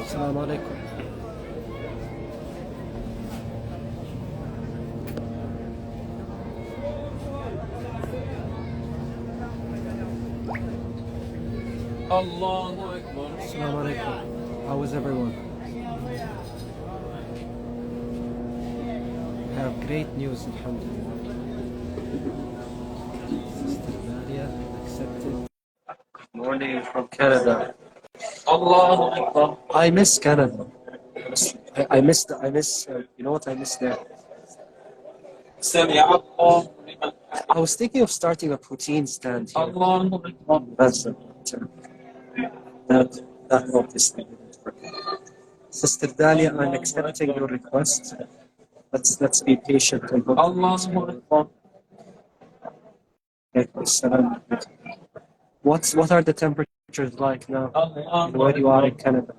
السلام عليكم. Allahu Akbar. Assalamu alaikum. How is everyone? We have great news, alhamdulillah. Sister Dalia accepted. Morning from Canada. Allahu Akbar. I miss Canada. You know what I miss there? Sami Allah liman I was thinking of starting a poutine stand here. Allahu Akbar. That's that obviously didn't work. Sister Dalia, I'm accepting your request. Let's be patient and hope. Allahu Akbar. What are the temperatures like now Allahu where you are in Akbar. Canada?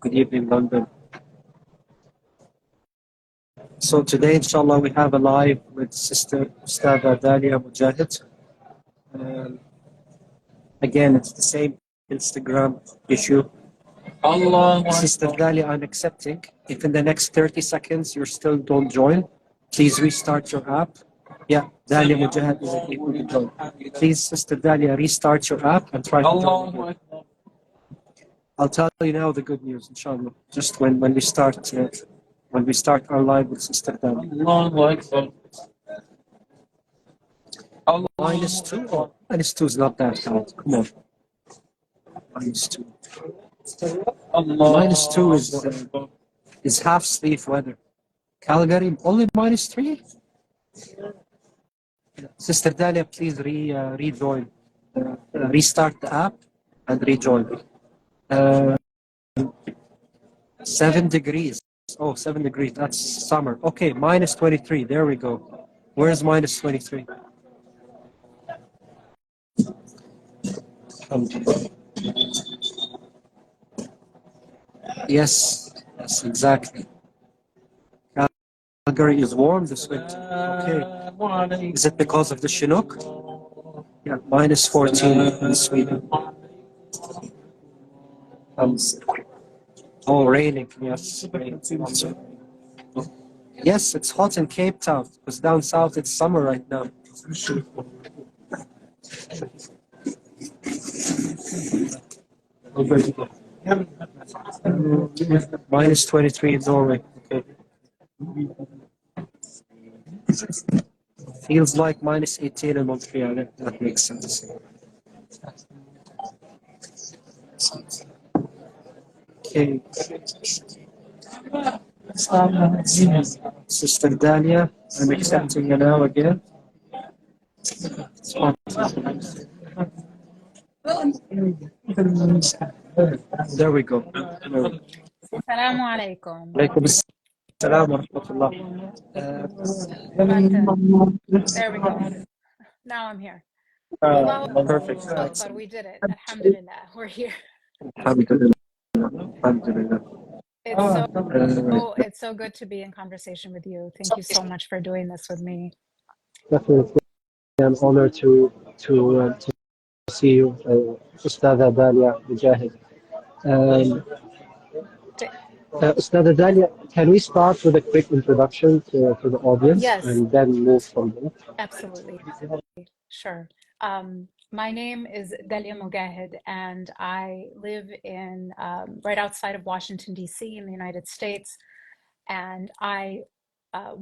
Good evening, London. So today, inshallah, we have a live with Sister Ustada Dalia Mogahed. Again, it's the same Instagram issue. Allahu Sister Akbar. Dalia, I'm accepting. If in the next 30 seconds you still don't join, please restart your app. Yeah, Dalia Mogahed is able to join. Please, Sister Dalia, restart your app and try to join Allahu again. Akbar. I'll tell you now the good news, inshallah. Just when we start our live with Sister Dalia. Allahu Akbar. -2? Oh, -2 is not that hard. Come on. -2. -2 is half sleeve weather. Calgary, only -3? Sister Dalia, please rejoin. Restart the app and rejoin. 7 degrees. Oh, 7 degrees. That's summer. Okay, -23. There we go. Where's -23? Yes, exactly. Calgary is warm this winter. Okay. Is it because of the Chinook? Yeah, -14 in Sweden. Oh, raining. Yes. Yes, it's hot in Cape Town because down south it's summer right now. -23 in Norway. Okay. Feels like -18 in Montreal. That makes sense. Okay. Sister Dalia, I'm accepting you now again. There we go. Assalamu alaikum. Alaikum assalam wa rahmatullah. There we go. Now I'm here. Perfect. But we did it. Alhamdulillah. We're here. Alhamdulillah. Alhamdulillah. It's so good to be in conversation with you. Thank you so much for doing this with me. Definitely an honor to see you, Ustada Dalia Mogahed. Ustada Dalia, can we start with a quick introduction to the audience? Yes. And then move from there? Absolutely. Sure. My name is Dalia Mogahed, and I live in right outside of Washington, D.C. in the United States. And I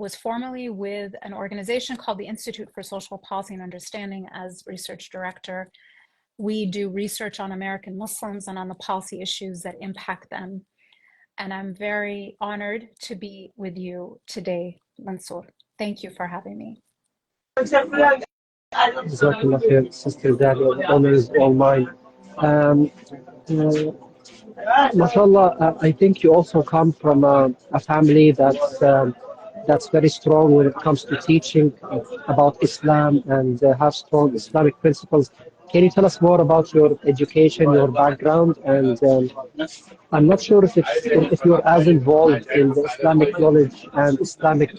was formerly with an organization called the Institute for Social Policy and Understanding as research director. We do research on American Muslims and on the policy issues that impact them. And I'm very honored to be with you today, Mansour. Thank you for having me. Jazakallah khair, Sister Dalia. The honor is all mine. MashaAllah, I think you also come from a family that's very strong when it comes to teaching about Islam and have strong Islamic principles. Can you tell us more about your education, your background? And I'm not sure if you're as involved in the Islamic knowledge and Islamic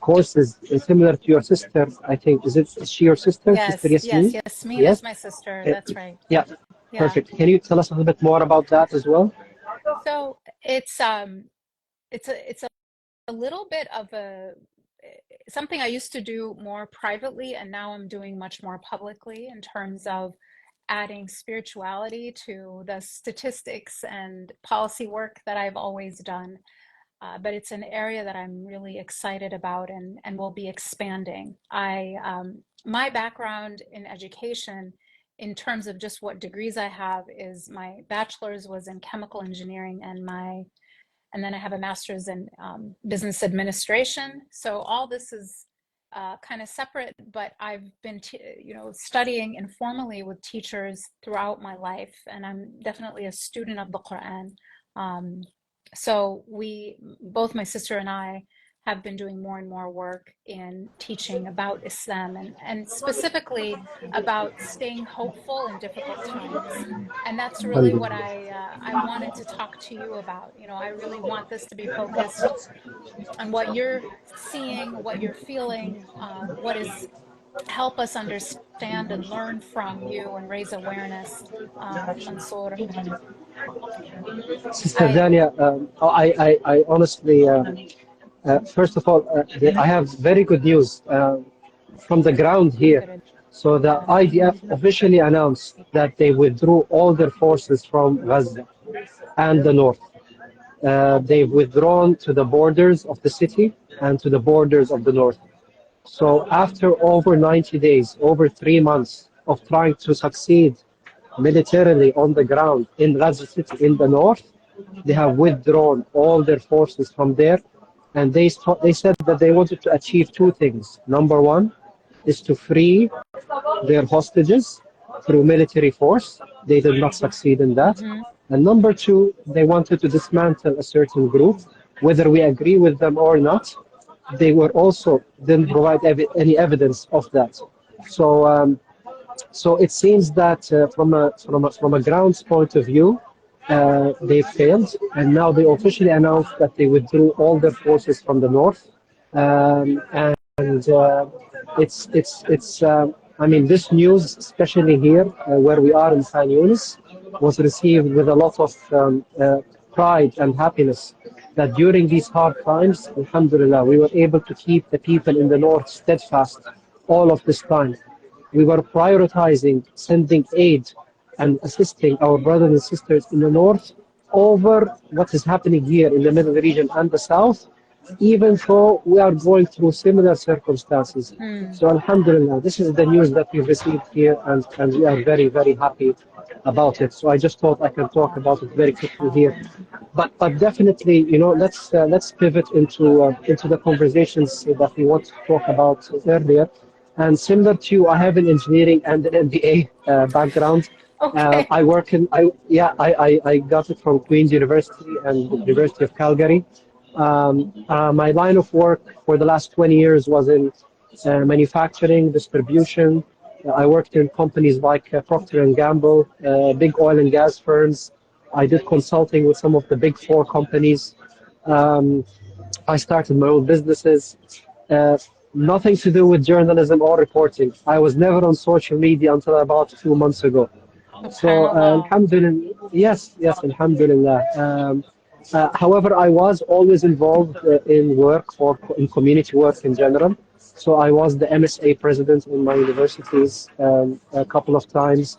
course is similar to your sister, I think. Is she your sister, Sister Yes, yes, Yasmin? Yasmin is Yes? my sister. Uh, That's right. yeah, Yeah. perfect. Can you tell us a little bit more about that as well? So it's a little bit of a something I used to do more privately, and now I'm doing much more publicly in terms of adding spirituality to the statistics and policy work that I've always done. But it's an area that I'm really excited about and will be expanding. My background in education, in terms of just what degrees I have, is my bachelor's was in chemical engineering, and then I have a master's in business administration. So all this is kind of separate, but I've been, studying informally with teachers throughout my life, and I'm definitely a student of the Quran. Um, so both my sister and I, have been doing more and more work in teaching about Islam and specifically about staying hopeful in difficult times. And that's really what Alhamdulillah. I wanted to talk to you about. I really want this to be focused on what you're seeing, what you're feeling, what is help us understand and learn from you and raise awareness, Mansour. Sister I Dalia, I honestly, first of all, I have very good news from the ground here. So the IDF officially announced that they withdrew all their forces from Gaza and the north. They've withdrawn to the borders of the city and to the borders of the north. So after over 90 days, over 3 months of trying to succeed militarily on the ground in Gaza City in the north, they have withdrawn all their forces from there. And they said that they wanted to achieve two things. Number one is to free their hostages through military force. They did not succeed in that. mm-hmm, And number two, they wanted to dismantle a certain group, whether we agree with them or not. They were also didn't provide any evidence of that. So, so it seems that from a grounds point of view, they failed, and now they officially announced that they withdrew all their forces from the north. And I mean, this news, especially here where we are in San Yunis, was received with a lot of pride and happiness. That during these hard times, Alhamdulillah, we were able to keep the people in the north steadfast all of this time. We were prioritizing sending aid and assisting our brothers and sisters in the north over what is happening here in the middle region and the south, even though we are going through similar circumstances. mm, So Alhamdulillah, this is the news that we've received here, and we are very, very happy about it. So I just thought I can talk about it very quickly here. But definitely, let's pivot into the conversations that we want to talk about earlier. And similar to you, I have an engineering and an MBA background. okay. I work in, I yeah, I got it from Queen's University and the University of Calgary. My line of work for the last 20 years was in manufacturing, distribution. I worked in companies like Procter and Gamble, big oil and gas firms. I did consulting with some of the big four companies. Um, I started my own businesses. Uh, Nothing to do with journalism or reporting. I was never on social media until about 2 months ago. So, SubhanAllah. Alhamdulillah, yes, Alhamdulillah. However, I was always involved in work or in community work in general. So I was the MSA president in my universities a couple of times.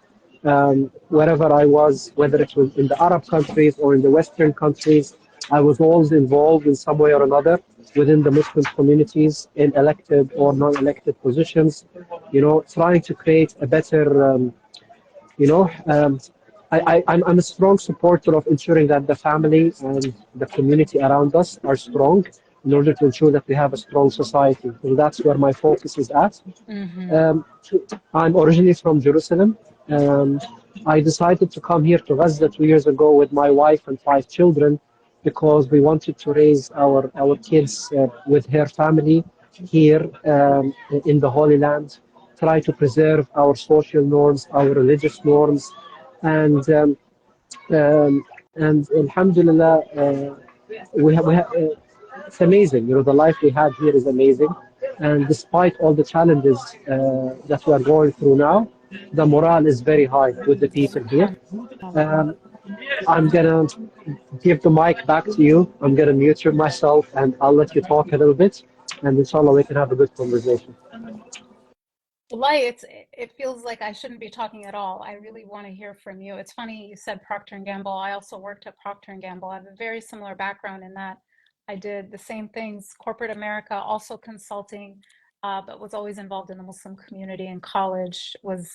Wherever I was, whether it was in the Arab countries or in the Western countries, I was always involved in some way or another within the Muslim communities in elected or non-elected positions, trying to create a better you know, um, I'm a strong supporter of ensuring that the family and the community around us are strong in order to ensure that we have a strong society. So that's where my focus is at. Mm-hmm. Um, I'm originally from Jerusalem. Um, I decided to come here to Gaza 2 years ago with my wife and 5 children because we wanted to raise our kids with her family here in the Holy Land, try to preserve our social norms, our religious norms, and um, and Alhamdulillah, we have it's amazing. The life we had here is amazing. And despite all the challenges that we are going through now, the morale is very high with the people here. SubhanAllah. Um, I'm gonna give the mic back to you. I'm gonna mute myself and I'll let you talk a little bit. And inshallah, we can have a good conversation. Wallahi, it feels like I shouldn't be talking at all. I really want to hear from you. It's funny you said Procter & Gamble. I also worked at Procter & Gamble. I have a very similar background in that I did the same things, corporate America, also consulting, but was always involved in the Muslim community in college, was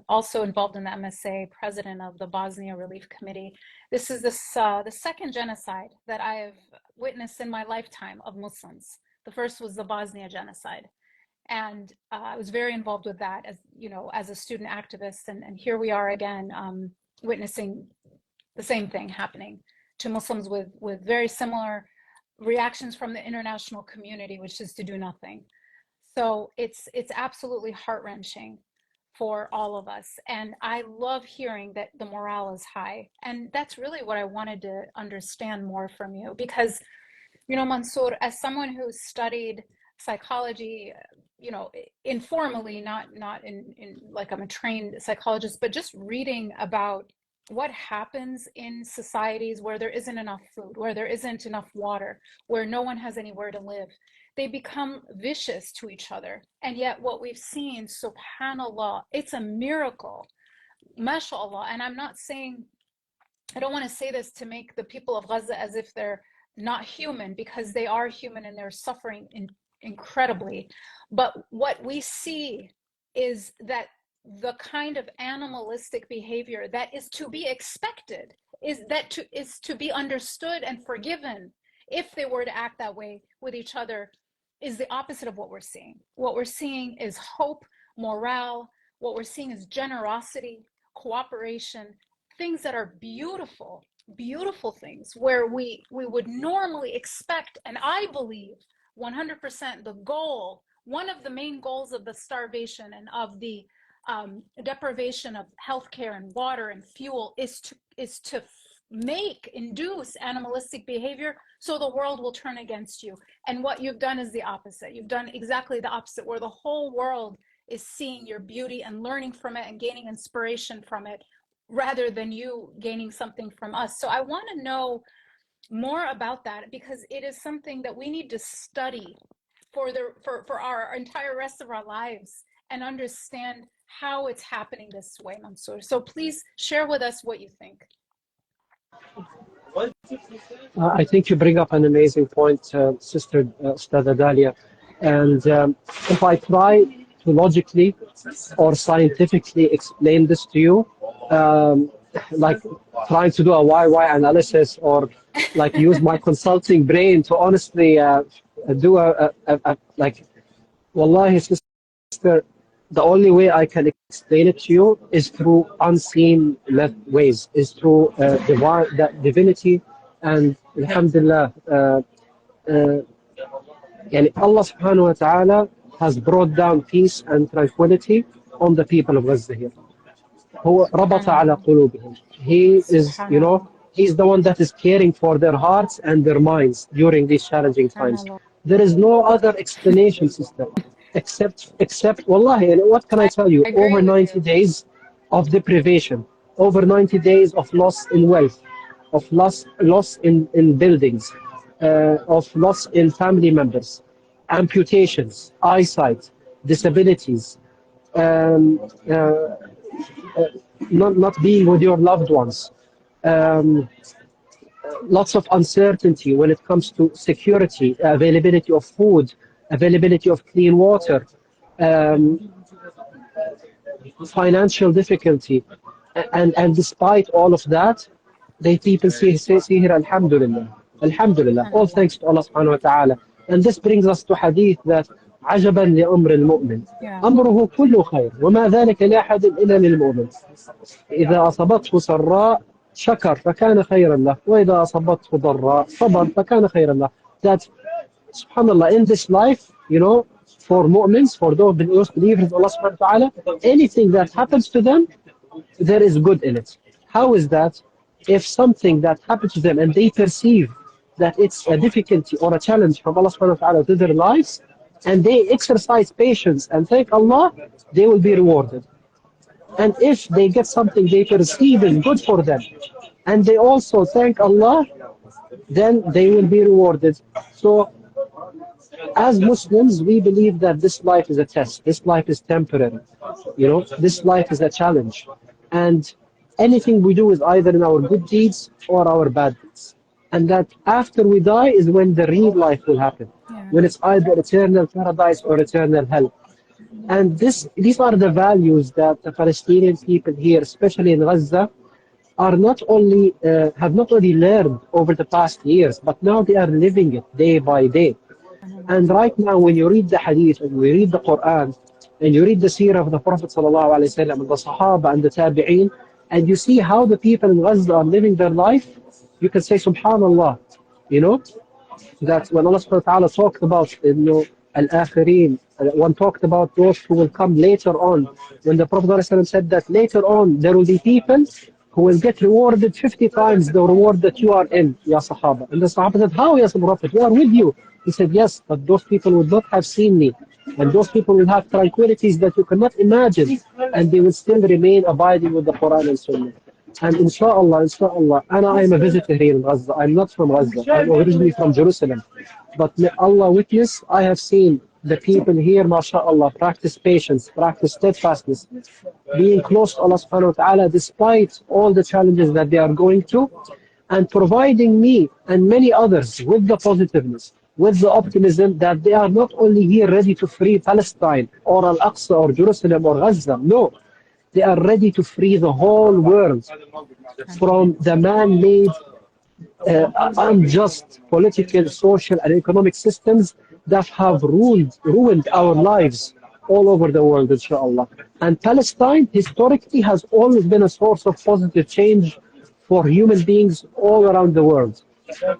also involved in the MSA, president of the Bosnia Relief Committee. This is the second genocide that I have witnessed in my lifetime of Muslims. The first was the Bosnia genocide. And I was very involved with that as a student activist. And here we are again, witnessing the same thing happening to Muslims with very similar reactions from the international community, which is to do nothing. So it's absolutely heart-wrenching for all of us. And I love hearing that the morale is high. And that's really what I wanted to understand more from you, because, Mansour, as someone who studied psychology, informally, not in like I'm a trained psychologist, but just reading about what happens in societies where there isn't enough food, where there isn't enough water, where no one has anywhere to live. They become vicious to each other. And yet what we've seen, subhanAllah, it's a miracle, mashallah. And I don't want to say this to make the people of Gaza as if they're not human, because they are human and they're suffering incredibly. But what we see is that the kind of animalistic behavior that is to be expected, is to be understood and forgiven if they were to act that way with each other, is the opposite of what we're seeing. What we're seeing is hope, morale. What we're seeing is generosity, cooperation, things that are beautiful, beautiful things where we would normally expect. And I believe 100% one of the main goals of the starvation and of the deprivation of healthcare and water and fuel is to induce animalistic behavior, so the world will turn against you. And what you've done is the opposite. You've done exactly the opposite, where the whole world is seeing your beauty and learning from it and gaining inspiration from it, rather than you gaining something from us. So I want to know more about that, because it is something that we need to study for our entire rest of our lives and understand how it's happening this way, Mansour. So please share with us what you think. I think you bring up an amazing point, Sister Stada Dalia. And if I try to logically or scientifically explain this to you, like trying to do a why analysis, or like use my consulting brain to honestly do like, wallahi, sister, the only way I can explain it to you is through unseen ways, is through divinity. And alhamdulillah, Allah subhanahu wa ta'ala has brought down peace and tranquility on the people of Gaza here. He is, he's the one that is caring for their hearts and their minds during these challenging times. There is no other explanation, sister, except wallahi, what can I tell you? Over 90 days of deprivation, over 90 days of loss in wealth, of loss in buildings, of loss in family members, amputations, eyesight, disabilities, not being with your loved ones, lots of uncertainty when it comes to security, availability of food, availability of clean water, financial difficulty, and despite all of that, the people say here, Alhamdulillah, Alhamdulillah, all thanks to Allah subhanahu wa ta'ala. And this brings us to hadith that عجبا لأمر المؤمن أمره كله خير وما ذلك لأحد إلا للمؤمن إذا أصابته سراء شكر فكان خيرا له وإذا أصابته ضراء صبر فكان خيرا له. That subhanallah, in this life, for mu'mins, for those believers, Allah subhanahu wa ta'ala, anything that happens to them, there is good in it. How is that? If something that happens to them and they perceive that it's a difficulty or a challenge from Allah subhanahu wa ta'ala to their lives, and they exercise patience and thank Allah, they will be rewarded. And if they get something they perceive is good for them, and they also thank Allah, then they will be rewarded. So as Muslims, we believe that this life is a test. This life is temporary. This life is a challenge. And anything we do is either in our good deeds or our bad deeds. And that after we die is when the real life will happen. Yeah. When it's either eternal paradise or eternal hell. And these are the values that the Palestinian people here, especially in Gaza, are not only have not only learned over the past years, but now they are living it day by day. And right now, when you read the Hadith and we read the Quran and you read the Seerah of the Prophet sallallahu alaihi wasallam and the Sahaba and the Tabi'een, and you see how the people in Gaza are living their life, you can say, Subhanallah, that when Allah subhanahu wa ta'ala talked about al-akhirin, one talked about those who will come later on, when the Prophet ﷺ said that later on there will be people who will get rewarded 50 times the reward that you are in, Ya Sahaba. And the Sahaba said, how, Ya Prophet? We are with you. He said, yes, but those people would not have seen me. And those people will have tranquilities that you cannot imagine. And they will still remain abiding with the Quran and Sunnah. And inshallah, and I am a visitor here in Gaza. I'm not from Gaza. I'm originally from Jerusalem. But may Allah witness, I have seen the people here, mashallah, practice patience, practice steadfastness, being close to Allah subhanahu wa ta'ala despite all the challenges that they are going through, and providing me and many others with the positiveness, with the optimism that they are not only here ready to free Palestine or Al-Aqsa or Jerusalem or Gaza, no. They are ready to free the whole world from the man-made, unjust political, social, and economic systems that have ruined our lives all over the world, inshallah. And Palestine, historically, has always been a source of positive change for human beings all around the world.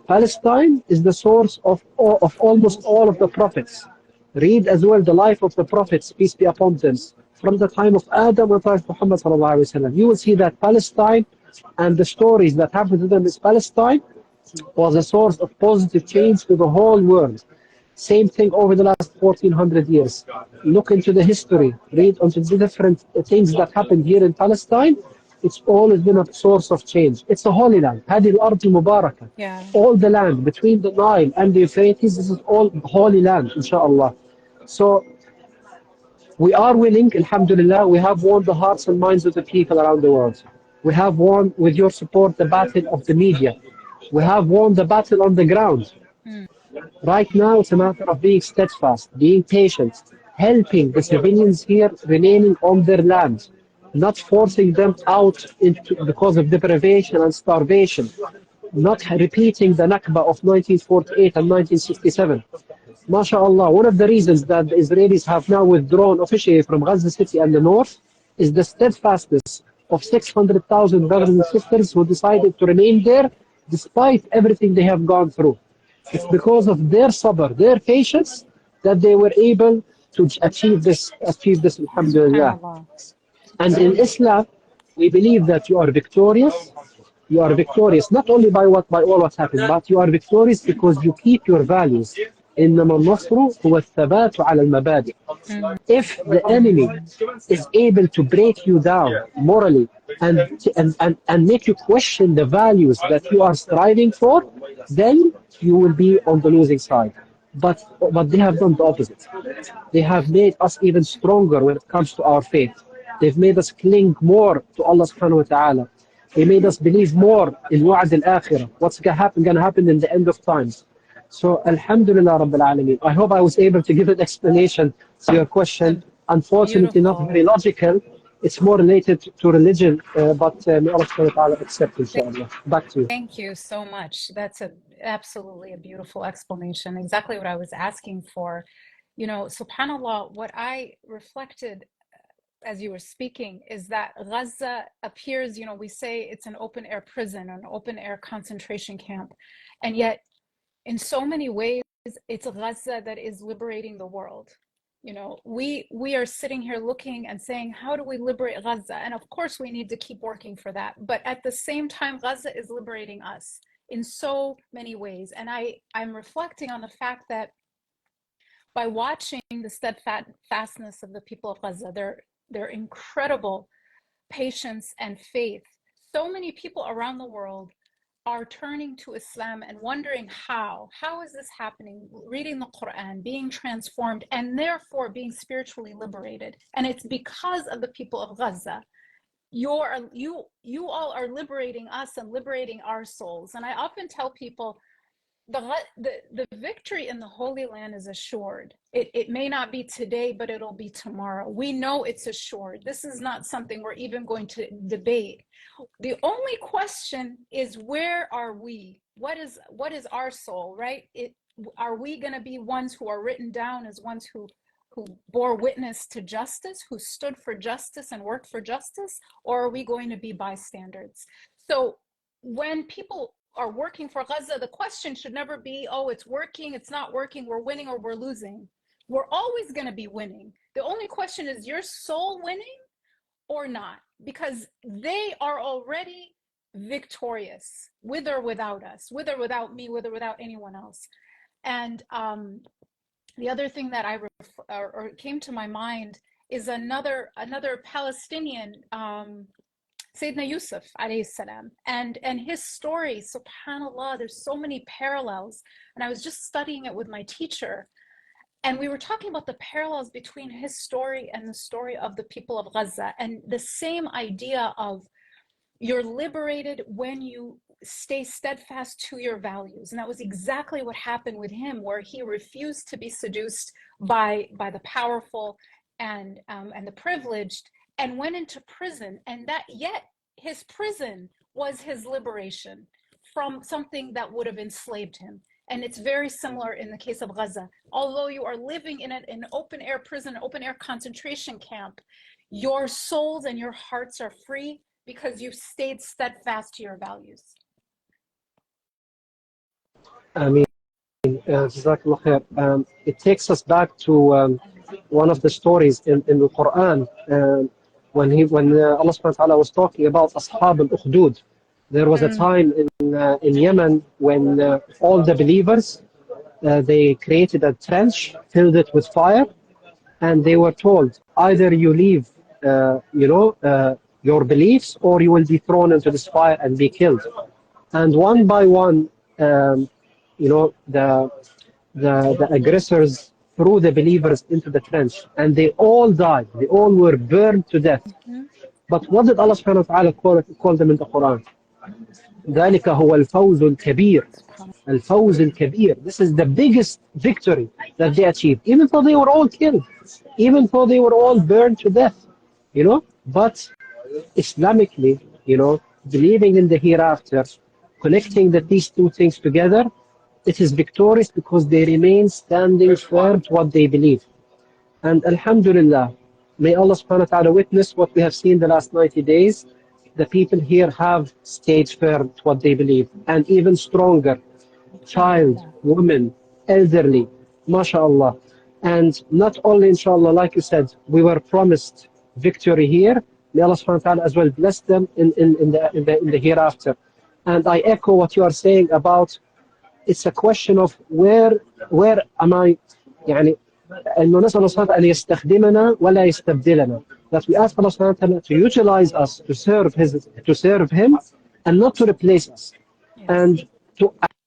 Palestine is the source of almost all of the prophets. Read as well the life of the prophets, peace be upon them, from the time of Adam and Prophet Muhammad sallallahu alaihi wasallam. You will see that Palestine and the stories that happened to them in Palestine was a source of positive change to the whole world. Same thing over the last 1400 years. Look into the history, read into the different things that happened here in Palestine. It's always been a source of change. It's a holy land. هذه الأرض المباركة. Yeah. All the land between the Nile and the Euphrates, this is all holy land, inshallah. So we are willing, alhamdulillah, we have won the hearts and minds of the people around the world. We have won, with your support, the battle of the media. We have won the battle on the ground. Right now, it's a matter of being steadfast, being patient, helping the civilians here remaining on their land, not forcing them out because of deprivation and starvation, not repeating the Nakba of 1948 and 1967. MashaAllah, one of the reasons that the Israelis have now withdrawn officially from Gaza City and the north is the steadfastness of 600,000 brothers and sisters who decided to remain there despite everything they have gone through. It's because of their sabr, their patience, that they were able to achieve this, alhamdulillah. And in Islam, we believe that you are victorious. You are victorious not only by all what's happened, but you are victorious because you keep your values. إنما النصر هو الثبات على المبادئ. If the enemy is able to break you down morally and make you question the values that you are striving for, then you will be on the losing side. But they have done the opposite. They have made us even stronger when it comes to our faith. They've made us cling more to Allah subhanahu wa ta'ala. They made us believe more in wa'ad al-akhirah, what's going to happen in the end of times. So, alhamdulillah Rabbil Alameen. I hope I was able to give an explanation to your question. Unfortunately, not very logical. It's more related to religion, but may Allah subhanahu wa ta'ala accept, inshallah. Back to you. Thank you so much. That's absolutely a beautiful explanation. Exactly what I was asking for. SubhanAllah, what I reflected as you were speaking is that Gaza appears, we say it's an open air prison, an open air concentration camp. And yet, in so many ways, it's Gaza that is liberating the world. We are sitting here looking and saying, how do we liberate Gaza? And of course, we need to keep working for that. But at the same time, Gaza is liberating us. in so many ways. And I'm reflecting on the fact that by watching the steadfastness of the people of Gaza, their incredible patience and faith, so many people around the world are turning to Islam and wondering how is this happening, reading the Quran, being transformed, and therefore being spiritually liberated. And it's because of the people of Gaza. You all are liberating us and liberating our souls. And I often tell people, the victory in the Holy Land is assured. It may not be today, but it'll be tomorrow. We know it's assured. This is not something we're even going to debate. The only question is, where are we? What is our soul, right? Are we going to be ones who are written down as ones who bore witness to justice, who stood for justice and worked for justice, or are we going to be bystanders? So when people are working for Gaza, the question should never be, oh, it's working, it's not working, we're winning or we're losing. We're always going to be winning. The only question is, your soul winning or not? Because they are already victorious, with or without us, with or without me, with or without anyone else. And the other thing that or came to my mind is another Palestinian, Sayyidina Yusuf alayhi salam, and his story. SubhanAllah, there's so many parallels. And I was just studying it with my teacher, and we were talking about the parallels between his story and the story of the people of Gaza, and the same idea of, you're liberated when you stay steadfast to your values. And that was exactly what happened with him, where he refused to be seduced by the powerful and the privileged, and went into prison. And that, yet his prison was his liberation from something that would have enslaved him. And it's very similar in the case of Gaza. Although you are living in an open air prison, open air concentration camp, your souls and your hearts are free because you stayed steadfast to your values. I mean, Jazakallah khair. It takes us back to one of the stories in the Quran, when Allah subhanahu wa ta'ala was talking about Ashab al-Ukhdud. There was a time in Yemen when all the believers, they created a trench, filled it with fire, and they were told, either you leave your beliefs, or you will be thrown into this fire and be killed. And one by one, the aggressors threw the believers into the trench, and they all died. They all were burned to death. But what did Allah subhanahu wa ta'ala call them in the Quran? ذلك هو الفوز الكبير. الفوز الكبير. This is the biggest victory that they achieved, even though they were all killed, even though they were all burned to death, But Islamically, believing in the hereafter, connecting these two things together, it is victorious because they remain standing firm to what they believe. And Alhamdulillah, may Allah subhanahu wa ta'ala witness what we have seen the last 90 days. The people here have stayed firm to what they believe, and even stronger. Child, women, elderly, mashallah. And not only, inshallah, like you said, we were promised victory here. May Allah subhanahu wa ta'ala as well bless them in the hereafter. And I echo what you are saying about, it's a question of where am I, إنه نسأل الله سبحانه أن يستخدمنا ولا يستبدلنا. That we ask Allah subhanahu wa ta'ala to utilize us to serve Him, and not to replace us, and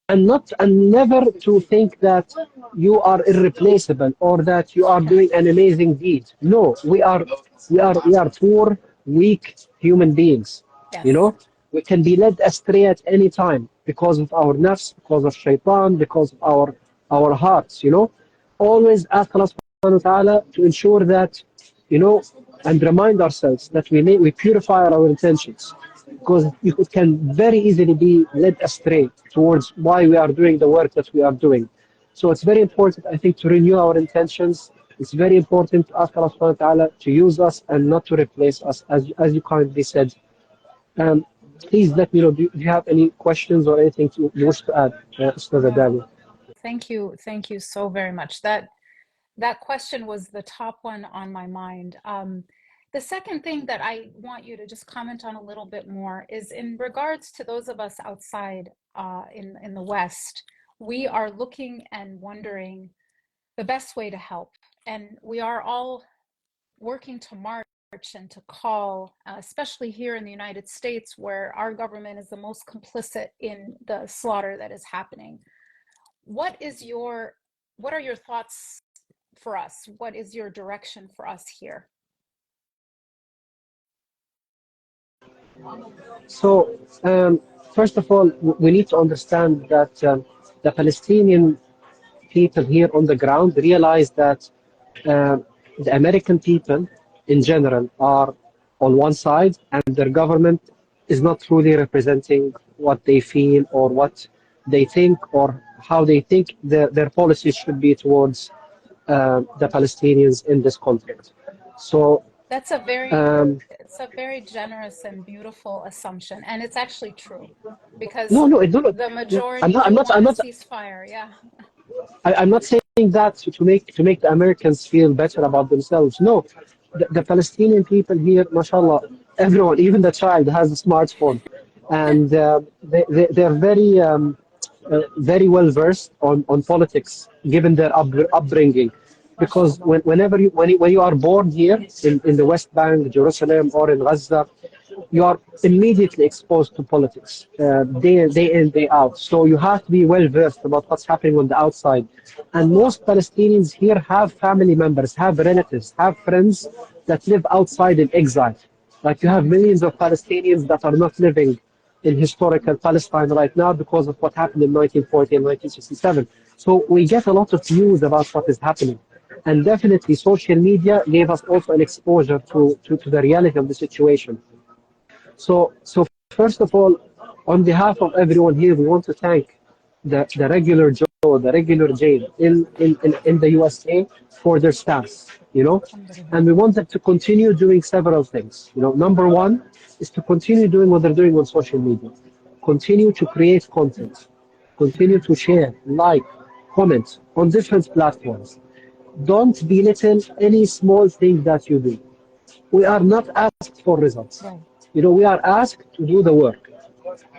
never to think that you are irreplaceable or that you are doing an amazing deed. No, we are poor, weak human beings. Yes. We can be led astray at any time because of our nafs, because of shaitan, because of our hearts. Always ask Allah subhanahu wa ta'ala to ensure that, and remind ourselves that we purify our intentions, because it can very easily be led astray towards why we are doing the work that we are doing. So it's very important, I think, to renew our intentions. It's very important to ask Allah subhanahu wa ta'ala to use us and not to replace us, as you kindly said. Please let me know, do you have any questions or anything you wish to add, Ustaz Dalia? Thank you so very much. That question was the top one on my mind. The second thing that I want you to just comment on a little bit more is in regards to those of us outside in the West, we are looking and wondering the best way to help. And we are all working to march and to call, especially here in the United States, where our government is the most complicit in the slaughter that is happening. What are your thoughts for us? What is your direction for us here? So, first of all, we need to understand that the Palestinian people here on the ground realize that uh, the American people in general are on one side, and their government is not truly representing what they feel or what they think or how they think their policies should be towards the Palestinians in this conflict. So, That's a um, it's a very generous and beautiful assumption, and it's actually true, because no, no, no, no. the Yeah. majority do want a ceasefire. Yeah. I'm not saying that to make the Americans feel better about themselves. No, the Palestinian people here, mashallah, everyone, even the child, has a smartphone, and they're very well versed on politics, given their upbringing. Because when you are born here in the West Bank, Jerusalem, or in Gaza, you are immediately exposed to politics day in, day out. So you have to be well versed about what's happening on the outside. And most Palestinians here have family members, have relatives, have friends that live outside in exile. Like you have millions of Palestinians that are not living in historical Palestine right now because of what happened in 1940 and 1967. So we get a lot of news about what is happening. And definitely social media gave us also an exposure to the reality of the situation. So first of all, on behalf of everyone here, we want to thank the regular Joe, the regular Jane in the USA for their stance, and we want them to continue doing several things. Number one is to continue doing what they're doing on social media, continue to create content, continue to share, like, comment on different platforms. Don't belittle any small thing that you do. We are not asked for results. Right. We are asked to do the work.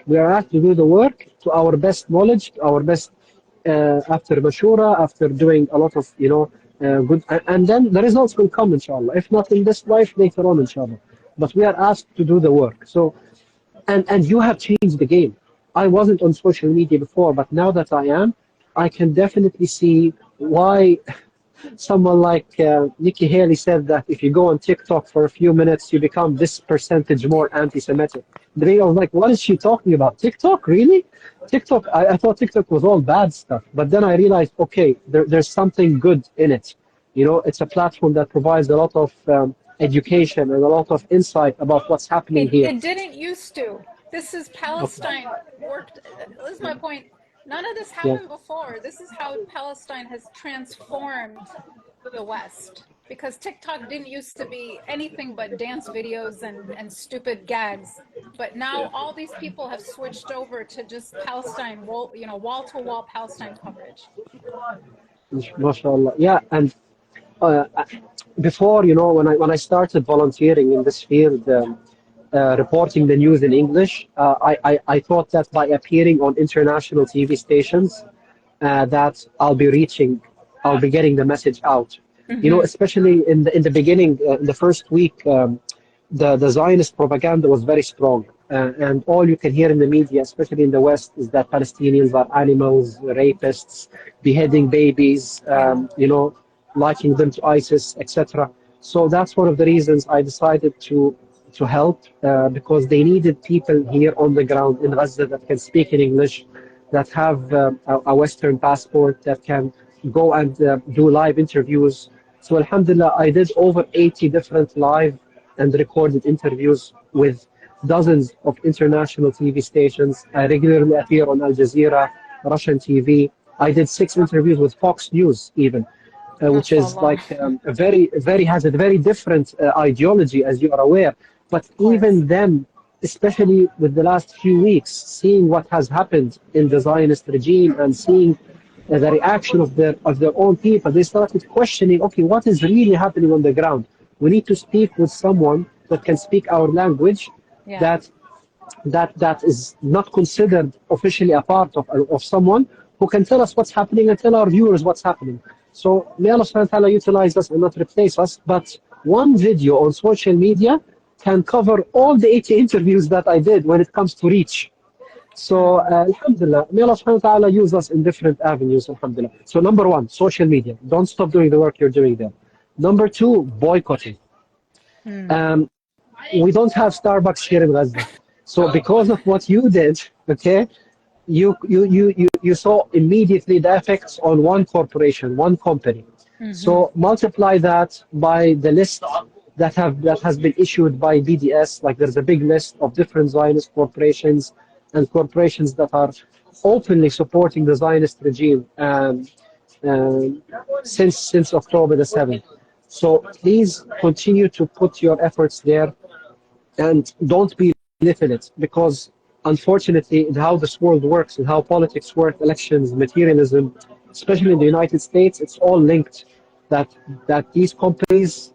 We are asked to do the work to our best knowledge, to our best after Bashura, after doing a lot of, good, and then the results will come, inshallah. If not in this life, later on, inshallah. But we are asked to do the work. So, and you have changed the game. I wasn't on social media before, but now that I am, I can definitely see why someone like Nikki Haley said that if you go on TikTok for a few minutes, you become this percentage more anti-Semitic. I was like, what is she talking about? TikTok, really? TikTok, I thought TikTok was all bad stuff. But then I realized, okay, there's something good in it. It's a platform that provides a lot of education and a lot of insight about what's happening here. It didn't used to. This is Palestine worked. This is my point. None of this happened before. This is how Palestine has transformed the West. Because TikTok didn't used to be anything but dance videos and stupid gags. But now all these people have switched over to just Palestine, wall-to-wall Palestine coverage. MashaAllah. Yeah, and before, when I started volunteering in this field, reporting the news in English, I thought that by appearing on international TV stations, that I'll be getting the message out. Mm-hmm. Especially in the beginning, in the first week, the Zionist propaganda was very strong, and all you can hear in the media, especially in the West, is that Palestinians are animals, rapists, beheading babies, liking them to ISIS, etc. So that's one of the reasons I decided to help, because they needed people here on the ground in Gaza that can speak in English, that have a Western passport, that can go and do live interviews. So alhamdulillah, I did over 80 different live and recorded interviews with dozens of international TV stations. I regularly appear on Al Jazeera, Russian TV. I did 6 interviews with Fox News even, which is like has a very different ideology, as you are aware. But even them, especially with the last few weeks, seeing what has happened in the Zionist regime and seeing the reaction of their own people, they started questioning, okay, what is really happening on the ground? We need to speak with someone that can speak our language, Yeah. that is not considered officially a part of someone who can tell us what's happening and tell our viewers what's happening. So may Allah subhanahu wa ta'ala utilize us and not replace us, but one video on social media can cover all the 80 interviews that I did when it comes to reach. So alhamdulillah, may Allah subhanahu wa ta'ala use us in different avenues, alhamdulillah. So number one, social media. Don't stop doing the work you're doing there. Number two, boycotting. We don't have Starbucks here in Gaza. So because of what you did, okay, you saw immediately the effects on one corporation, one company. So multiply that by the list that has been issued by BDS. Like there's a big list of different Zionist corporations and corporations that are openly supporting the Zionist regime since October the 7th. So please continue to put your efforts there and don't belittle it, because unfortunately how this world works and how politics work, elections, materialism, especially in the United States, it's all linked that these companies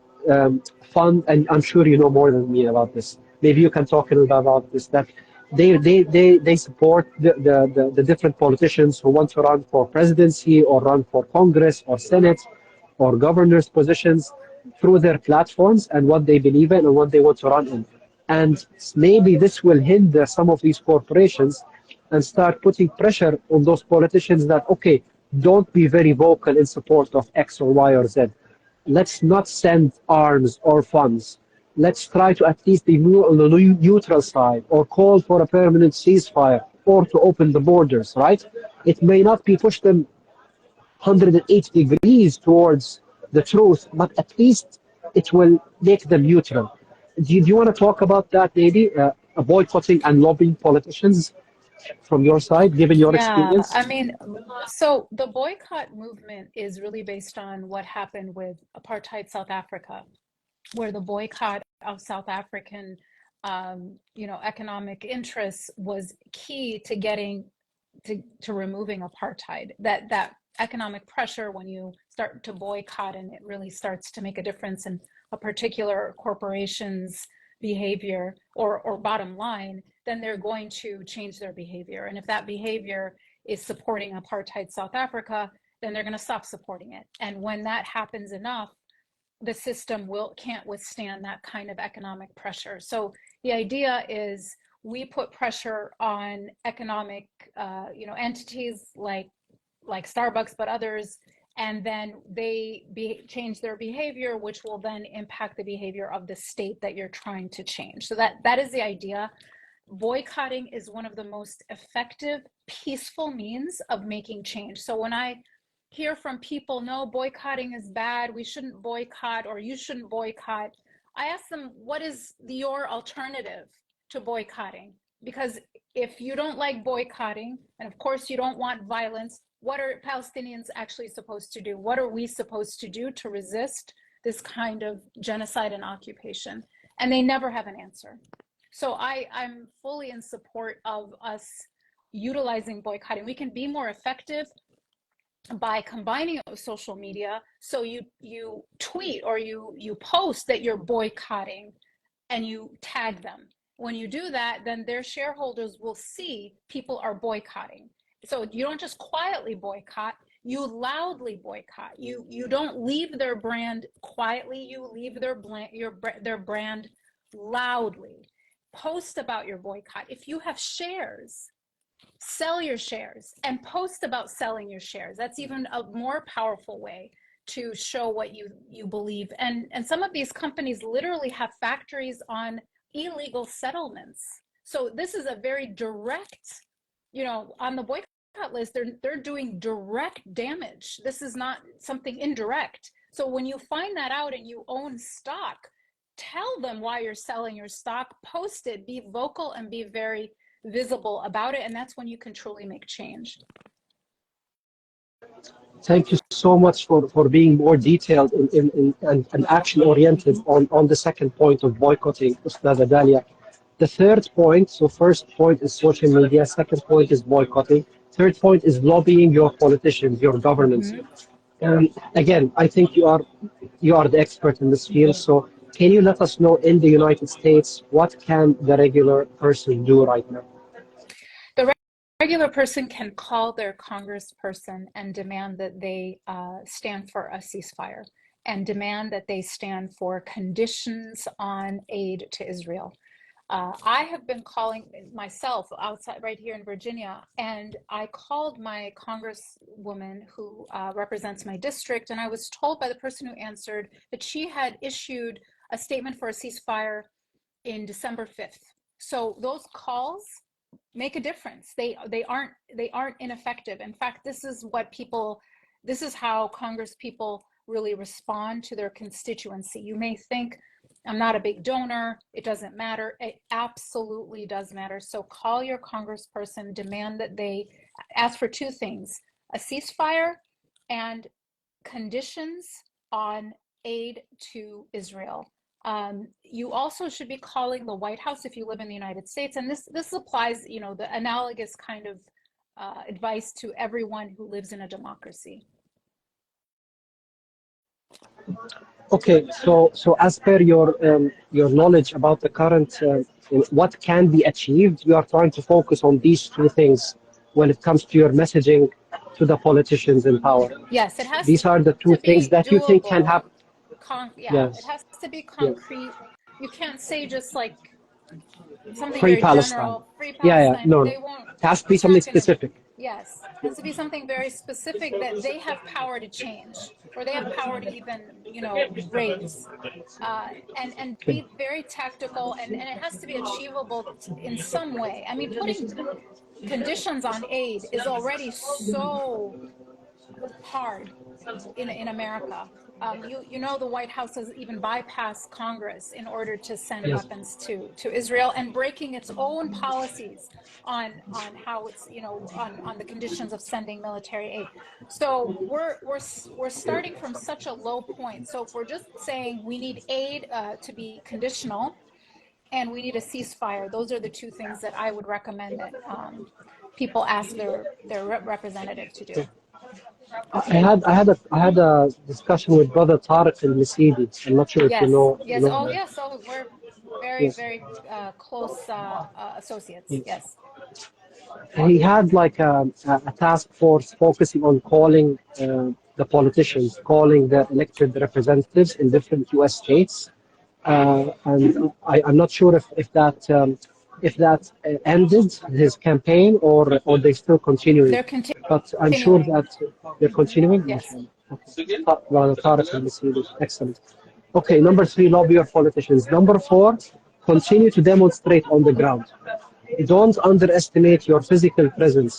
fund, and I'm sure you know more than me about this. Maybe you can talk a little bit about this, that they support the different politicians who want to run for presidency or run for Congress or Senate or governor's positions through their platforms and what they believe in and what they want to run in. And maybe this will hinder some of these corporations and start putting pressure on those politicians that, okay, don't be very vocal in support of X or Y or Z. Let's not send arms or funds. Let's try to at least be more on the neutral side, or call for a permanent ceasefire, or to open the borders, right? It may not be push them 180 degrees towards the truth, but at least it will make them neutral. Do you want to talk about that, maybe? Boycotting and lobbying politicians from your side, given your experience? I mean, so the boycott movement is really based on what happened with apartheid South Africa, where the boycott of South African, economic interests was key to getting to removing apartheid. That economic pressure, when you start to boycott and it really starts to make a difference in a particular corporation's behavior or bottom line, then they're going to change their behavior. And if that behavior is supporting apartheid South Africa, then they're going to stop supporting it. And when that happens enough, the system can't withstand that kind of economic pressure. So the idea is we put pressure on economic entities like Starbucks, but others, and then they change their behavior, which will then impact the behavior of the state that you're trying to change. So that is the idea. Boycotting is one of the most effective, peaceful means of making change. So when I hear from people, no, boycotting is bad, we shouldn't boycott, or you shouldn't boycott, I ask them, what is your alternative to boycotting? Because if you don't like boycotting, and of course you don't want violence, what are Palestinians actually supposed to do? What are we supposed to do to resist this kind of genocide and occupation? And they never have an answer. So I'm fully in support of us utilizing boycotting. We can be more effective by combining it with social media. So you tweet or you post that you're boycotting and you tag them. When you do that, then their shareholders will see people are boycotting. So you don't just quietly boycott, you loudly boycott. You don't leave their brand quietly, you leave their brand loudly. Post about your boycott. If you have shares, sell your shares and post about selling your shares. That's even a more powerful way to show what you believe. And some of these companies literally have factories on illegal settlements. So this is a very direct, on the boycott list, they're doing direct damage. This is not something indirect. So when you find that out and you own stock, tell them why you're selling your stock, post it, be vocal and be very visible about it. And that's when you can truly make change. Thank you so much for being more detailed and action oriented on the second point of boycotting, Ustadha Dalia. The third point, so first point is social media, second point is boycotting, third point is lobbying your politicians, your governments. And again, I think you are the expert in this field, so Can you let us know in the United States what can the regular person do right now? The regular person can call their congressperson and demand that they stand for a ceasefire and demand that they stand for conditions on aid to Israel. I have been calling myself outside right here in Virginia, and I called my congresswoman who represents my district, and I was told by the person who answered that she had issued a statement for a ceasefire in December 5th. So those calls make a difference. They aren't ineffective. In fact, this is how Congress people really respond to their constituency. You may think, I'm not a big donor, it doesn't matter. It absolutely does matter. So call your congressperson, demand that they ask for two things: a ceasefire and conditions on aid to Israel. You also should be calling the White House if you live in the United States, and this applies, the analogous kind of advice to everyone who lives in a democracy. Okay, so as per your knowledge about the current what can be achieved, you are trying to focus on these two things when it comes to your messaging to the politicians in power. Yes, it has These are the two to things be that you think can doable. happen. It Yes. has to be Yeah. concrete. You can't say just like something Free very Palestine. general, free Yeah, Palestine. no, no. They won't, It has to be it's something not gonna, specific. yes, it has to be something very specific that they have power to change, or they have power to even, raise. And Okay. be very tactical, and it has to be achievable in some way. I mean, putting conditions on aid is already so hard in America. The White House has even bypassed Congress in order to send Yes. weapons to Israel, and breaking its own policies on how it's on the conditions of sending military aid. So we're starting from such a low point. So if we're just saying we need aid to be conditional, and we need a ceasefire, those are the two things that I would recommend that people ask their representative to do. I had a discussion with Brother Tariq Al Misidi. I'm not sure if you Yes, know yes. Oh, him. yes. So we're very, Yes. very close associates. Yes. Yes. He had like a task force focusing on calling the politicians, calling the elected representatives in different U.S. states, and I'm not sure if that ended his campaign or they still continuing. They're But I'm sure continuing. that they're continuing. Yes. Okay. Well, Tariq al-Misri, excellent. Okay, number three, lobby your politicians. Number four, continue to demonstrate on the ground. Don't underestimate your physical presence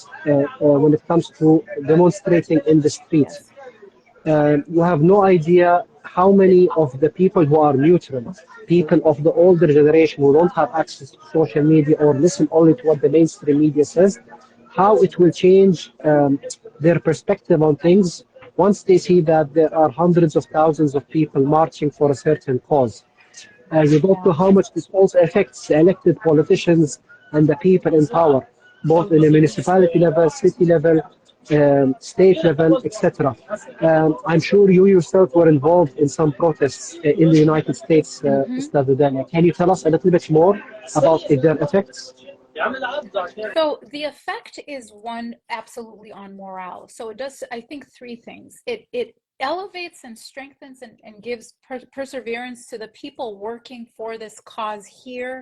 when it comes to demonstrating in the streets. Yes. You have no idea how many of the people who are neutral, people of the older generation who don't have access to social media or listen only to what the mainstream media says, how it will change their perspective on things once they see that there are hundreds of thousands of people marching for a certain cause. You don't know Yeah. how much this also affects elected politicians and the people in power, both in the municipality level, city level, state level, etc. I'm sure you yourself were involved in some protests in the United States, Mm-hmm. Ustad Dalia. Can you tell us a little bit more about their effects? So the effect is one absolutely on morale. So it does, I think, three things. It elevates and strengthens and gives perseverance to the people working for this cause here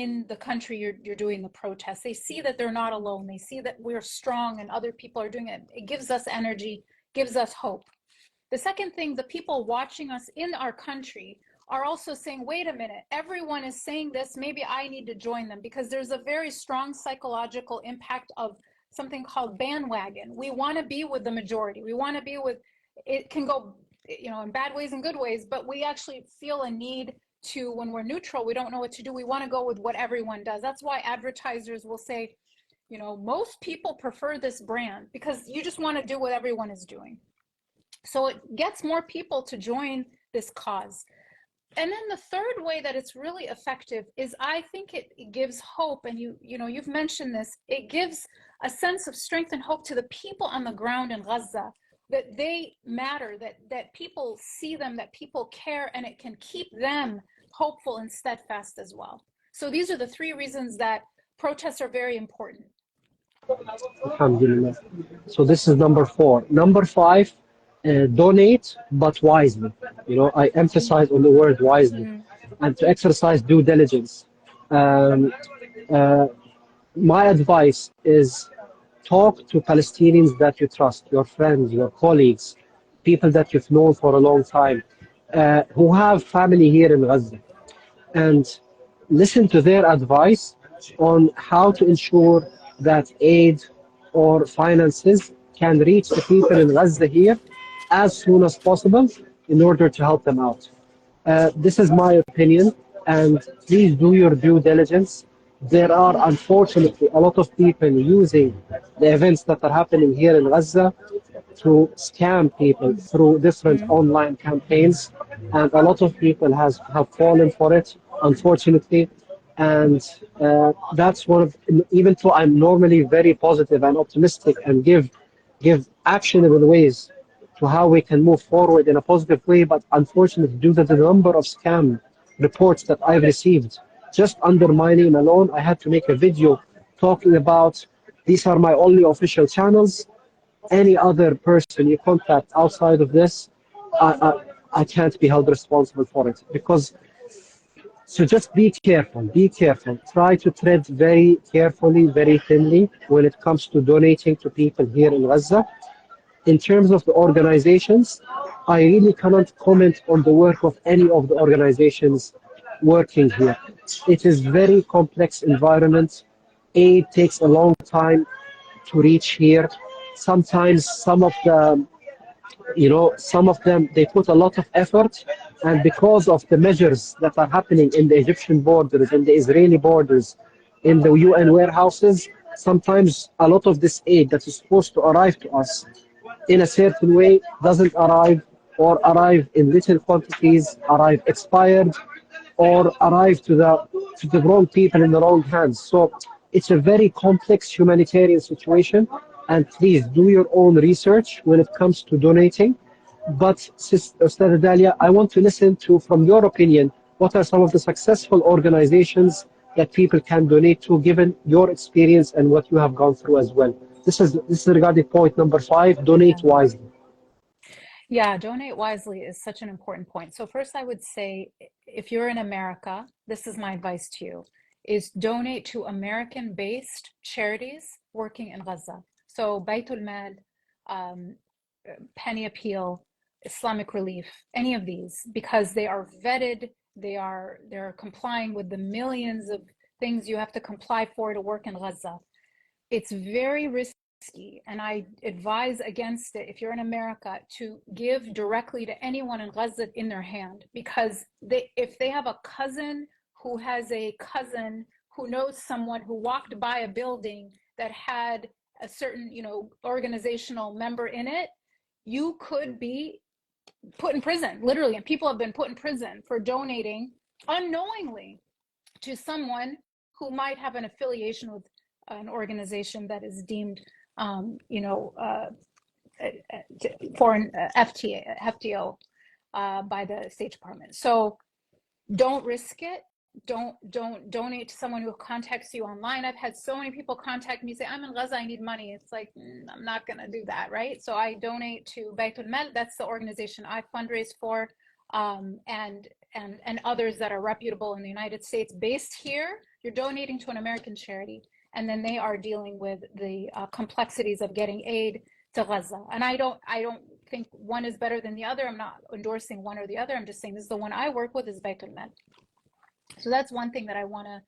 in the country you're doing the protest. They see that they're not alone. They see that we're strong and other people are doing it. It gives us energy, gives us hope. The second thing, the people watching us in our country are also saying, wait a minute, everyone is saying this, maybe I need to join them, because there's a very strong psychological impact of something called bandwagon. We want to be with the majority. We want to be with, it can go, in bad ways and good ways, but we actually feel a need to, when we're neutral, we don't know what to do. We want to go with what everyone does. That's why advertisers will say, most people prefer this brand, because you just want to do what everyone is doing. So it gets more people to join this cause. And then the third way that it's really effective is, I think it gives hope, and you've mentioned this, it gives a sense of strength and hope to the people on the ground in Gaza. that they matter, that people see them, that people care, and it can keep them hopeful and steadfast as well. So these are the three reasons that protests are very important. Alhamdulillah. So this is number 4. Number 5, donate but wisely. I emphasize on the word wisely, and to exercise due diligence. Um, uh, my advice is talk to Palestinians that you trust, your friends, your colleagues, people that you've known for a long time, who have family here in Gaza, and listen to their advice on how to ensure that aid or finances can reach the people in Gaza here as soon as possible in order to help them out. This is my opinion, and please do your due diligence. There are unfortunately a lot of people using the events that are happening here in Gaza to scam people through different online campaigns, and a lot of people have fallen for it, unfortunately. And that's one of, even though I'm normally very positive and optimistic and give actionable ways to how we can move forward in a positive way, but unfortunately, due to the number of scam reports that I've received, just under my name alone, I had to make a video talking about these are my only official channels. Any other person you contact outside of this, I can't be held responsible for it. So just be careful, be careful. Try to tread very carefully, very thinly when it comes to donating to people here in Gaza. In terms of the organizations, I really cannot comment on the work of any of the organizations working here. It is very complex environment. Aid takes a long time to reach here. Sometimes some of them, they put a lot of effort, and because of the measures that are happening in the Egyptian borders, in the Israeli borders, in the UN warehouses, sometimes a lot of this aid that is supposed to arrive to us in a certain way doesn't arrive, or arrive in little quantities, arrive expired, or arrive to the wrong people in the wrong hands. So it's a very complex humanitarian situation, and please do your own research when it comes to donating. But Sister Dalia, I want to listen to, from your opinion, what are some of the successful organizations that people can donate to, given your experience and what you have gone through as well. This is regarding point number 5, donate wisely. Yeah, donate wisely is such an important point. So first I would say, if you're in America, this is my advice to you, is donate to American-based charities working in Gaza. So Baitul Mal, Penny Appeal, Islamic Relief, any of these, because they are vetted, they're complying with the millions of things you have to comply for to work in Gaza. It's very risky, and I advise against it if you're in America to give directly to anyone in Gaza in their hand, because if they have a cousin who has a cousin who knows someone who walked by a building that had a certain, organizational member in it, you could be put in prison, literally. And people have been put in prison for donating unknowingly to someone who might have an affiliation with an organization that is deemed, foreign FTO by the State Department. So don't risk it. Don't donate to someone who contacts you online. I've had so many people contact me, say, I'm in Gaza, I need money. It's like, I'm not going to do that, right? So I donate to Baitul Mal. That's the organization I fundraise for, and others that are reputable in the United States. Based here, you're donating to an American charity, and then they are dealing with the complexities of getting aid to Gaza. And I don't think one is better than the other. I'm not endorsing one or the other. I'm just saying this is the one I work with, is Baitul Mal. So that's one thing that I want to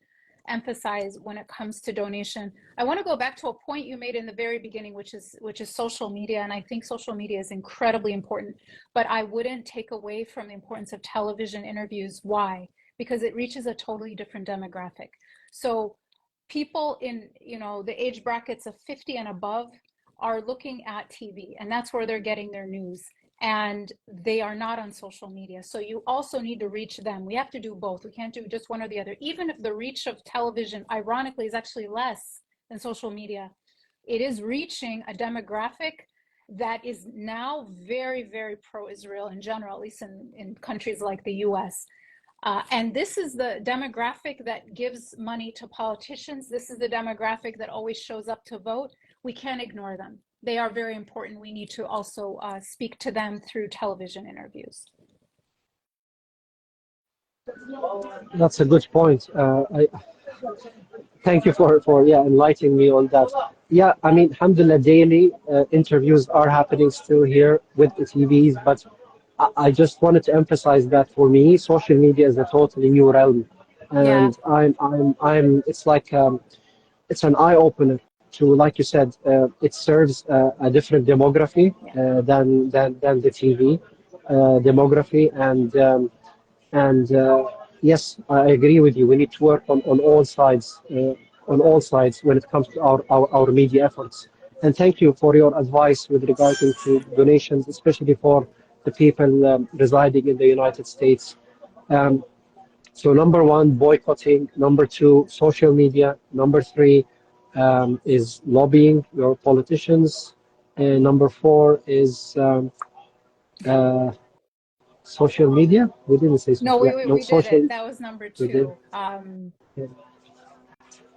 emphasize when it comes to donation. I want to go back to a point you made in the very beginning, which is social media. And I think social media is incredibly important, but I wouldn't take away from the importance of television interviews. Why? Because it reaches a totally different demographic. So people in, the age brackets of 50 and above are looking at TV, and that's where they're getting their news. And they are not on social media. So you also need to reach them. We have to do both. We can't do just one or the other. Even if the reach of television, ironically, is actually less than social media, it is reaching a demographic that is now very, very pro-Israel in general, at least in countries like the US. And this is the demographic that gives money to politicians. This is the demographic that always shows up to vote. We can't ignore them. They are very important. We need to also speak to them through television interviews. That's a good point. Thank you for enlightening me on that. Yeah, I mean, alhamdulillah, daily interviews are happening still here with the TVs, but I just wanted to emphasize that for me, social media is a totally new realm, Yeah. and I'm. It's like it's an eye opener to, like you said, it serves a different demography than the TV demography, and yes, I agree with you. We need to work on all sides when it comes to our media efforts. And thank you for your advice with regarding to donations, especially for the people residing in the United States. Um, so number one, boycotting. Number two, social media. Number three is lobbying your politicians. And number four is uh, social media. We didn't say social. No, Yeah, no, we did social. it. That was number We did. two.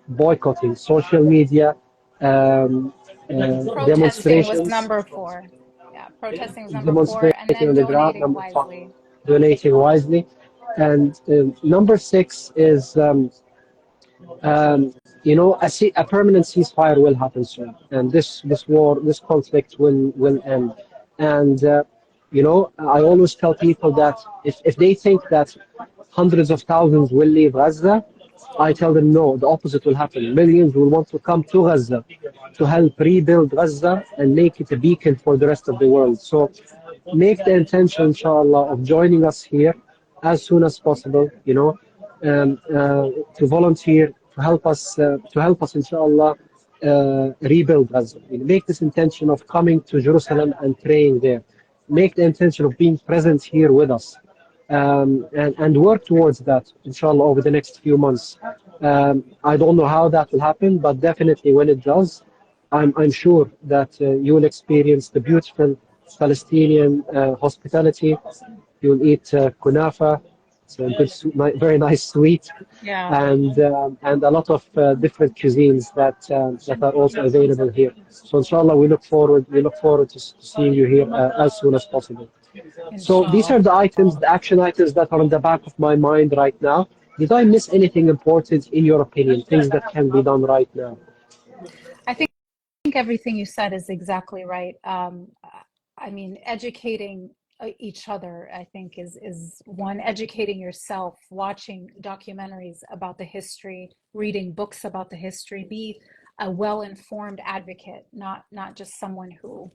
Boycotting, social media, Protesting was demonstrations, number four. Yeah, protesting was number four, and demonstrating then on the ground, donating number five, wisely. donating wisely. And number six is, a permanent ceasefire will happen soon. And this war, this conflict will end. And, I always tell people that if they think that hundreds of thousands will leave Gaza, I tell them no, the opposite will happen. Millions will want to come to Gaza to help rebuild Gaza and make it a beacon for the rest of the world. So make the intention, inshallah, of joining us here as soon as possible, to volunteer, to help us, inshallah, rebuild Gaza. Make this intention of coming to Jerusalem and praying there. Make the intention of being present here with us. And work towards that, inshallah, over the next few months. I don't know how that will happen, but definitely when it does, I'm sure that you will experience the beautiful Palestinian hospitality. You'll eat kunafa, it's a good, very nice sweet, Yeah. and a lot of different cuisines that are also available here. So inshallah, we look forward to seeing you here as soon as possible. So these are the items, the action items that are on the back of my mind right now. Did I miss anything important in your opinion? Things that can be done right now? I think everything you said is exactly right. I mean, educating each other, I think, is one, educating yourself, watching documentaries about the history, reading books about the history, be a well-informed advocate, not just someone who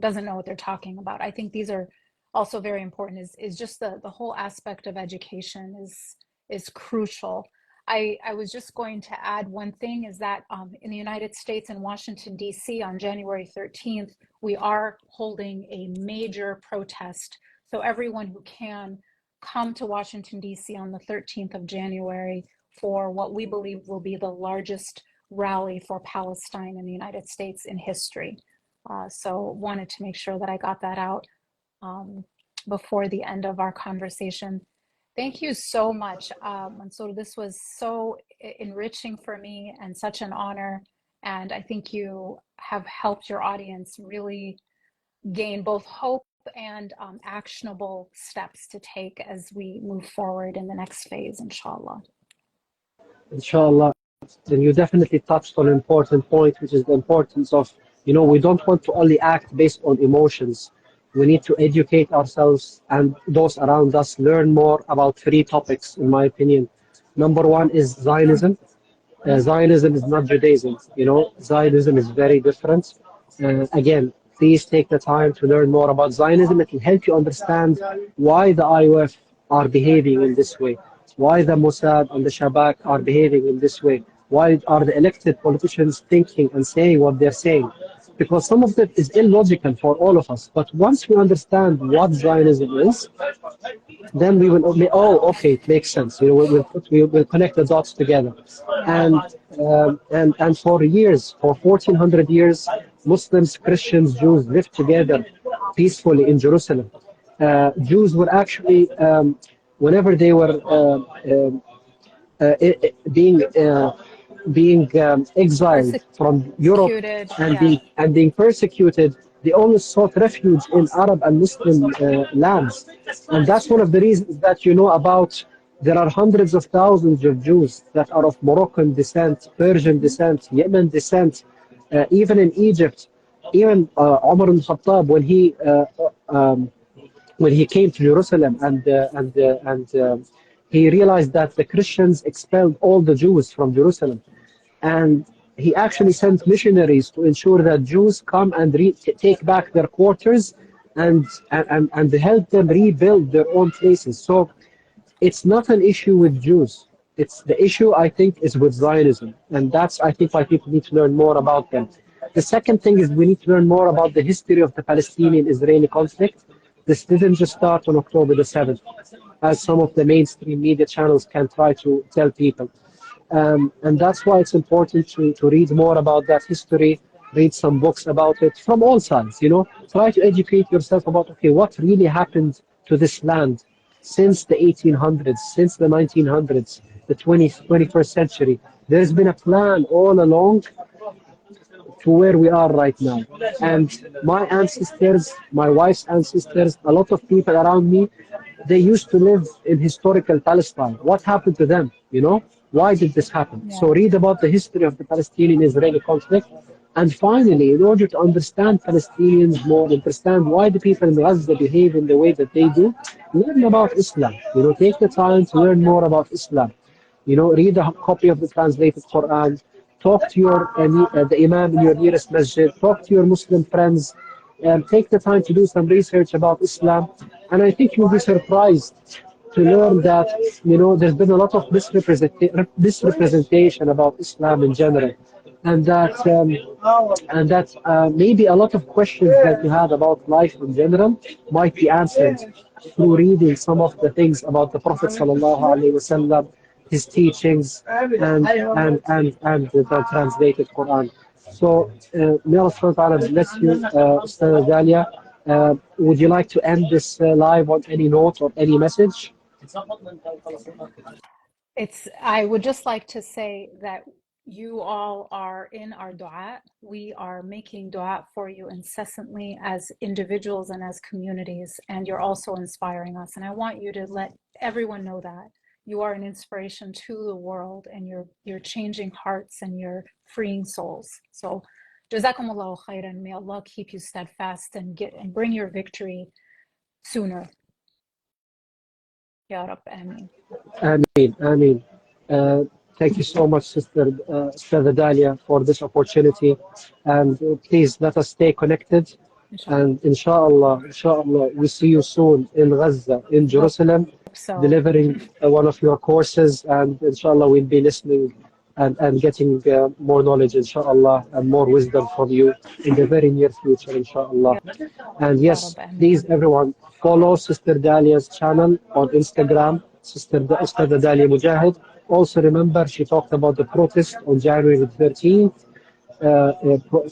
doesn't know what they're talking about. I think these are also very important, is just the whole aspect of education is crucial. I was just going to add one thing, is that in the United States, in Washington, D.C., on January 13th, we are holding a major protest. So everyone who can, come to Washington, D.C. on the 13th of January for what we believe will be the largest rally for Palestine in the United States in history. So wanted to make sure that I got that out before the end of our conversation. Thank you so much, Mansour. This was so enriching for me and such an honor. And I think you have helped your audience really gain both hope and actionable steps to take as we move forward in the next phase, inshallah. Inshallah. And you definitely touched on an important point, which is the importance of, we don't want to only act based on emotions. We need to educate ourselves and those around us, learn more about three topics, in my opinion. Number one is Zionism. Zionism is not Judaism. Zionism is very different. Again, please take the time to learn more about Zionism. It will help you understand why the IOF are behaving in this way, why the Mossad and the Shabak are behaving in this way, why are the elected politicians thinking and saying what they're saying. Because some of that is illogical for all of us. But once we understand what Zionism is, then we will, okay, it makes sense. We'll connect the dots together. And for years, for 1400 years, Muslims, Christians, Jews lived together peacefully in Jerusalem. Jews were actually, whenever they were being exiled from Europe Persecuted, and yeah. being persecuted, they always sought refuge in Arab and Muslim lands, and that's one of the reasons that you know about. There are hundreds of thousands of Jews that are of Moroccan descent, Persian descent, Yemen descent, even in Egypt. Even Umar ibn Khattab, when he came to Jerusalem and he realized that the Christians expelled all the Jews from Jerusalem, and he actually sent missionaries to ensure that Jews come and take back their quarters and help them rebuild their own places. So it's not an issue with Jews. It's the issue, I think, is with Zionism, and that's, I think, why people need to learn more about them. The second thing is we need to learn more about the history of the Palestinian-Israeli conflict. This didn't just start on October the 7th, as some of the mainstream media channels can try to tell people. And that's why it's important to read more about that history, read some books about it from all sides, you know. Try to educate yourself about, okay, what really happened to this land since the 1800s, since the 1900s, the 21st century. There's been a plan all along to where we are right now. And my ancestors, my wife's ancestors, a lot of people around me, they used to live in historical Palestine. What happened to them? You know, why did this happen? Yeah. So read about the history of the Palestinian-Israeli conflict. And finally, in order to understand Palestinians more, understand why the people in Gaza behave in the way that they do, learn about Islam. You know, take the time to learn more about Islam. You know, read a copy of the translated Quran. Talk to the Imam in your nearest masjid. Talk to your Muslim friends. Take the time to do some research about Islam. And I think you'll be surprised to learn that, you know, there's been a lot of misrepresentation about Islam in general. And that maybe a lot of questions that you had about life in general might be answered through reading some of the things about the Prophet sallallahu alaihi wasallam, his teachings, and the translated Quran. So may Allah subhanahu wa ta'ala bless you, Ustad Dalia. Would you like to end this live on any note or any message? I would just like to say that you all are in our dua. We are making dua for you incessantly as individuals and as communities, and you're also inspiring us. And I want you to let everyone know that you are an inspiration to the world, and you're changing hearts and you're freeing souls. So Jazakumullahu khairan. May Allah keep you steadfast and bring your victory sooner. Ya Rab, Ameen. Ameen, Ameen. Thank you so much, Sister Dalia, for this opportunity. And please let us stay connected. And inshallah, we see you soon in Gaza, in Jerusalem, delivering one of your courses. And inshallah, we'll be listening and getting more knowledge, inshallah, and more wisdom from you in the very near future, inshallah. And yes, please, everyone, follow Sister Dalia's channel on Instagram, Sister Dalia Mogahed. Also remember, she talked about the protest on January the 13th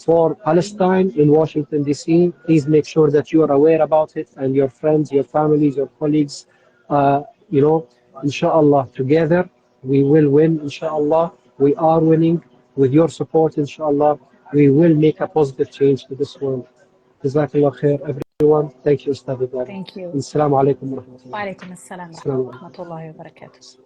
for Palestine in Washington, D.C. Please make sure that you are aware about it, and your friends, your families, your colleagues, you know, inshallah, together we will win, inshallah. We are winning. With your support, inshallah, we will make a positive change to this world. Jazakallah khair, everyone. Thank you, Ustad Dalia. Thank you. Assalamu alaikum wa rahmatullah. Wa alaikum assalam wa rahmatullahi wa barakatuh.